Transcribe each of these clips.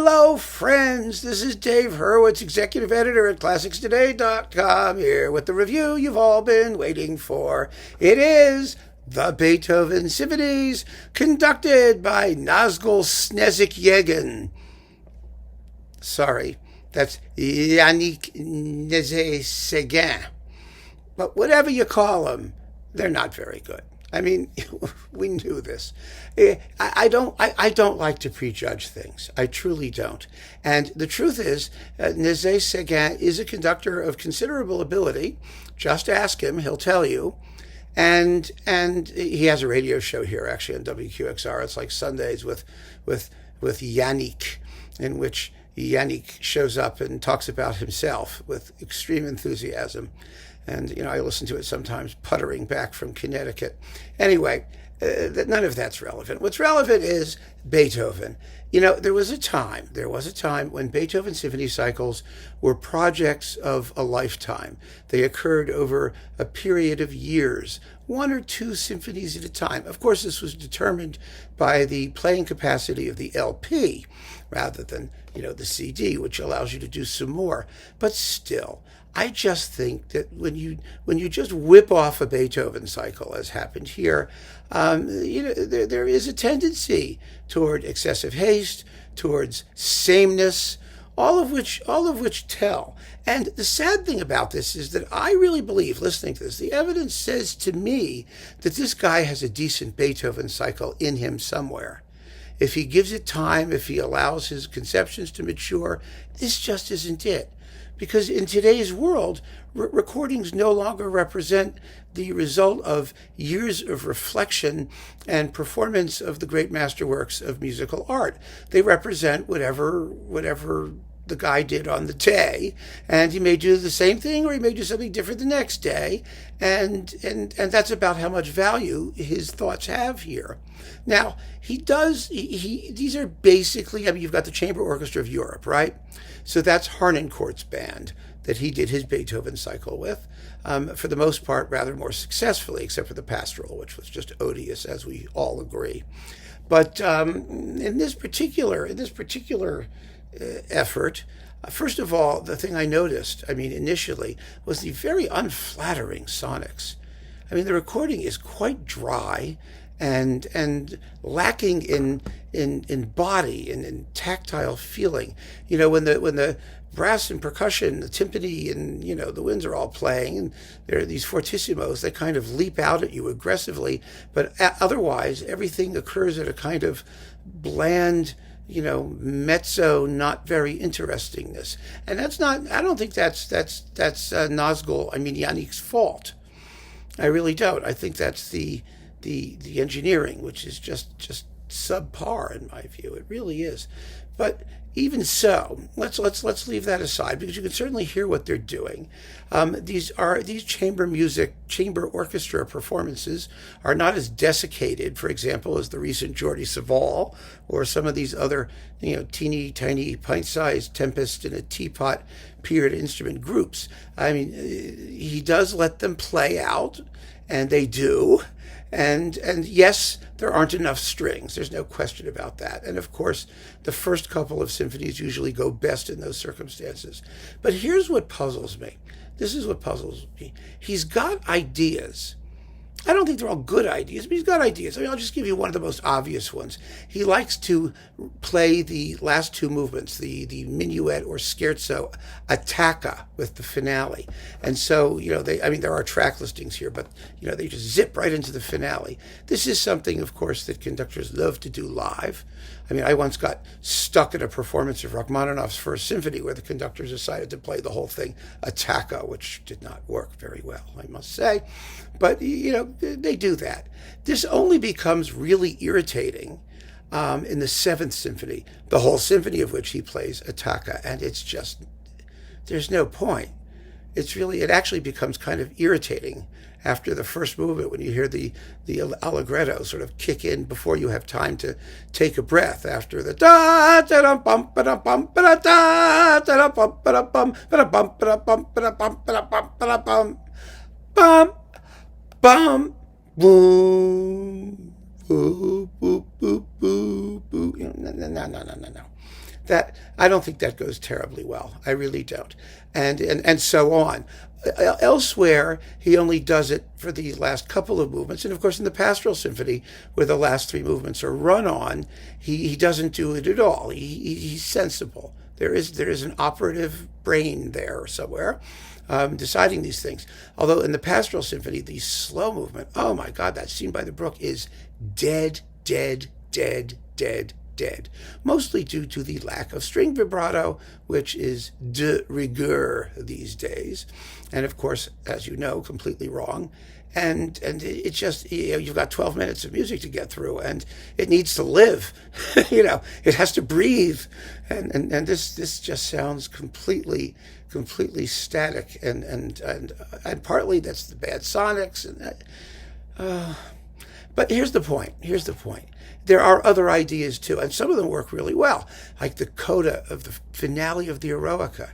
Hello, friends. This is Dave Hurwitz, executive editor at ClassicsToday.com, here with the review you've all been waiting for. It is the Beethoven Symphonies, conducted by Nézet-Séguin. Sorry, that's Yannick Nézet-Séguin. But whatever you call them, they're not very good. I mean, we knew this. I don't like to prejudge things. I truly don't. And the truth is, Nézet-Séguin is a conductor of considerable ability. Just ask him; he'll tell you. And he has a radio show here, actually, on WQXR. It's like Sundays with Yannick, in which Yannick shows up and talks about himself with extreme enthusiasm. And, I listen to it sometimes puttering back from Connecticut. Anyway, none of that's relevant. What's relevant is Beethoven. There was a time when Beethoven symphony cycles were projects of a lifetime. They occurred over a period of years, one or two symphonies at a time. Of course, this was determined by the playing capacity of the LP rather than, the CD, which allows you to do some more. But still, I just think that when you just whip off a Beethoven cycle, as happened here, there is a tendency toward excessive haste, towards sameness, all of which tell. And the sad thing about this is that I really believe, listening to this, the evidence says to me that this guy has a decent Beethoven cycle in him somewhere. If he gives it time, if he allows his conceptions to mature, this just isn't it. Because in today's world, recordings no longer represent the result of years of reflection and performance of the great masterworks of musical art. They represent whatever the guy did on the day, and he may do the same thing or he may do something different the next day, and that's about how much value his thoughts have here. Now, these are basically, you've got the Chamber Orchestra of Europe, right? So that's Harnoncourt's band that he did his Beethoven cycle with, for the most part rather more successfully, except for the Pastoral, which was just odious, as we all agree. But in this particular effort, first of all, the thing I noticed, initially, was the very unflattering sonics. The recording is quite dry and lacking in body and in tactile feeling. When the brass and percussion, the timpani and the winds are all playing, and there are these fortissimos that kind of leap out at you aggressively, but otherwise everything occurs at a kind of bland, mezzo, not very interestingness. And that's not, I don't think that's Yannick's fault. I really don't. I think that's the engineering, which is just subpar in my view. It really is. But even so, let's leave that aside, because you can certainly hear what they're doing. These chamber orchestra performances are not as desiccated, for example, as the recent Jordi Savall or some of these other teeny tiny pint-sized Tempest in a Teapot period instrument groups. He does let them play out, and they do. And yes, there aren't enough strings. There's no question about that. And of course, the first couple of symphonies usually go best in those circumstances. But here's what puzzles me. This is what puzzles me. He's got ideas. I don't think they're all good ideas, but he's got ideas. I'll just give you one of the most obvious ones. He likes to play the last two movements, the minuet or scherzo attacca with the finale. And so, there are track listings here, but, they just zip right into the finale. This is something, of course, that conductors love to do live. I once got stuck at a performance of Rachmaninoff's First Symphony where the conductors decided to play the whole thing attacca, which did not work very well, I must say. But, they do that. This only becomes really irritating in the Seventh Symphony, the whole symphony of which he plays attacca, and it's just, there's no point. It actually becomes kind of irritating after the first movement when you hear the allegretto sort of kick in before you have time to take a breath after the da da da bum ba da bum ba da da da bum ba da bum ba da bum ba da bum ba da bum ba da bum ba da bum bum bum boom boo boo boo boo boo. No. that I don't think that goes terribly well. I really don't. And so on. Elsewhere, he only does it for the last couple of movements. And of course, in the Pastoral Symphony, where the last three movements are run on, he doesn't do it at all. He's sensible. There is an operative brain there somewhere deciding these things. Although in the Pastoral Symphony, the slow movement, oh my God, that scene by the brook is dead, dead, dead, dead, dead. Mostly due to the lack of string vibrato, which is de rigueur these days. And of course, as you know, completely wrong. And it's just, you've got 12 minutes of music to get through, and it needs to live. It has to breathe. And this just sounds completely static. And partly that's the bad sonics. But here's the point. There are other ideas too, and some of them work really well, like the coda of the finale of the Eroica.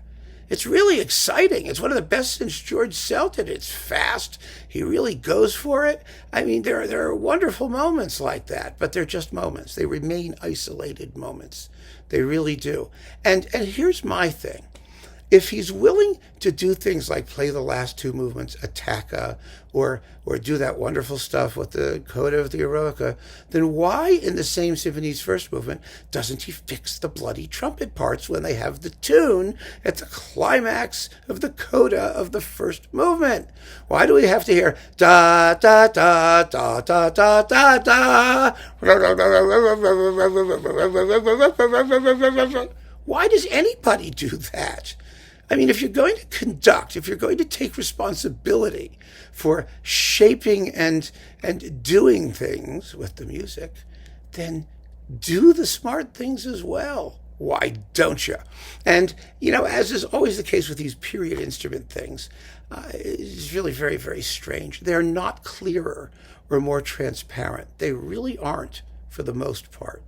It's really exciting. It's one of the best since George Selden. It's fast. He really goes for it. I mean, there are wonderful moments like that, but they're just moments. They remain isolated moments. They really do. And here's my thing. If he's willing to do things like play the last two movements attacca or do that wonderful stuff with the coda of the Eroica, then why in the same symphony's first movement doesn't he fix the bloody trumpet parts when they have the tune at the climax of the coda of the first movement? Why do we have to hear da da da da da da da da? Why does anybody do that? I mean, if you're going to conduct, if you're going to take responsibility for shaping and doing things with the music, then do the smart things as well. Why don't you? And, as is always the case with these period instrument things, it's really very, very strange. They're not clearer or more transparent. They really aren't, for the most part.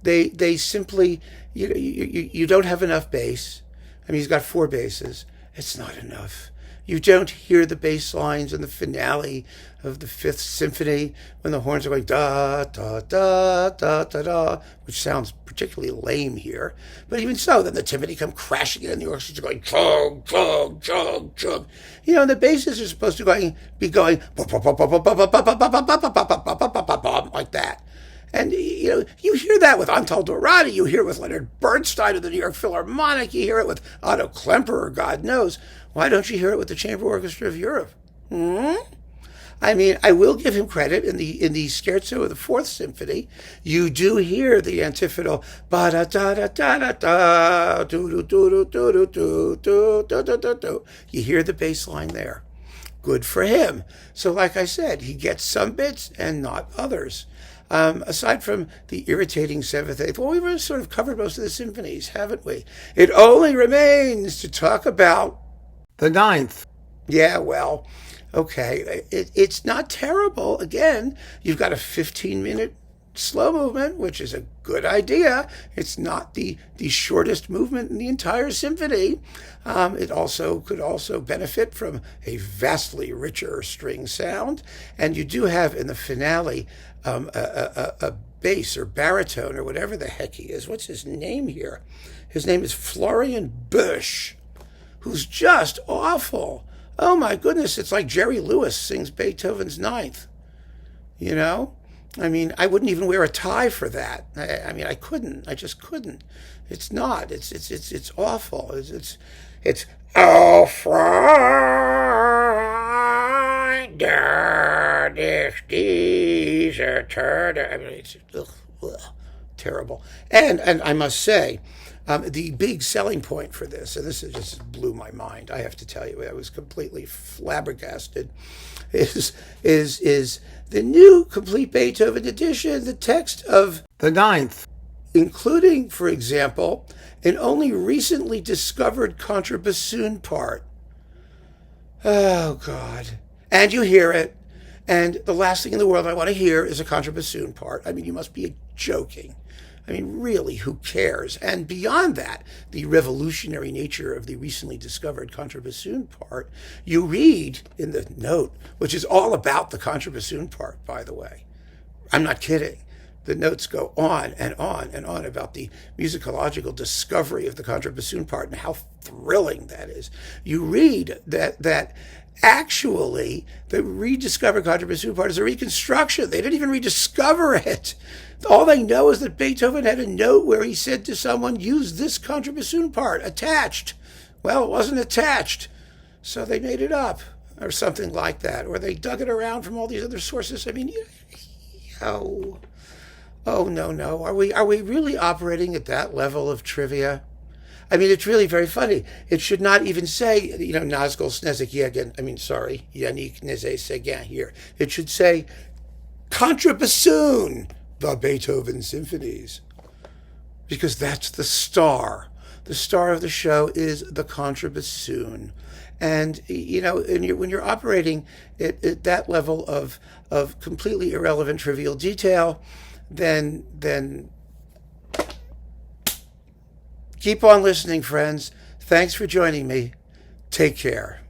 They simply, you don't have enough bass. I mean, he's got 4 basses. It's not enough. You don't hear the bass lines in the finale of the Fifth Symphony when the horns are going da, da, da, da, da, da, which sounds particularly lame here. But even so, then the timpani come crashing in and the orchestra going chug, chug, chug, chug. And the basses are supposed to be going like that. And, you hear that with Antal Dorati, you hear it with Leonard Bernstein of the New York Philharmonic, you hear it with Otto Klemperer, God knows. Why don't you hear it with the Chamber Orchestra of Europe? I mean, I will give him credit in the scherzo of the Fourth Symphony. You do hear the antiphonal ba da da da da da da do do do do do do do do do do do. You hear the bass line there. Good for him. So, like I said, he gets some bits and not others. Aside from the irritating seventh, eighth, well, we've sort of covered most of the symphonies, haven't we? It only remains to talk about the ninth. Yeah, well, okay. It's not terrible. Again, you've got a 15-minute slow movement, which is a good idea. It's not the shortest movement in the entire symphony. It could also benefit from a vastly richer string sound. And you do have in the finale a bass or baritone or whatever the heck he is. What's his name here? His name is Florian Busch, who's just awful. Oh my goodness, it's like Jerry Lewis sings Beethoven's Ninth. I mean, I wouldn't even wear a tie for that. I mean, I couldn't. I just couldn't. It's not. It's awful. It's oh, Freund, dieser Turner. I mean, it's terrible. And I must say, the big selling point for this, and this just blew my mind, I have to tell you, I was completely flabbergasted, is the new complete Beethoven edition, the text of the Ninth, including, for example, an only recently discovered contrabassoon part. Oh, God. And you hear it, and the last thing in the world I want to hear is a contrabassoon part. I mean, you must be joking. I mean, really, who cares? And beyond that, the revolutionary nature of the recently discovered contrabassoon part, you read in the note, which is all about the contrabassoon part, by the way. I'm not kidding. the notes go on and on and on about the musicological discovery of the contrabassoon part and how thrilling that is. You read that actually the rediscovered contrabassoon part is a reconstruction. They didn't even rediscover it. All they know is that Beethoven had a note where he said to someone, use this contrabassoon part attached. Well, it wasn't attached, so they made it up, or something like that, or they dug it around from all these other sources. I mean, oh no. Are we really operating at that level of trivia? I mean, it's really very funny. It should not even say, Nazgul Yannick Nézet-Séguin here. It should say contrabassoon, the Beethoven symphonies, because that's the star. The star of the show is the contrabassoon. And, when you're operating at that level of completely irrelevant, trivial detail, then keep on listening, friends. Thanks for joining me. Take care.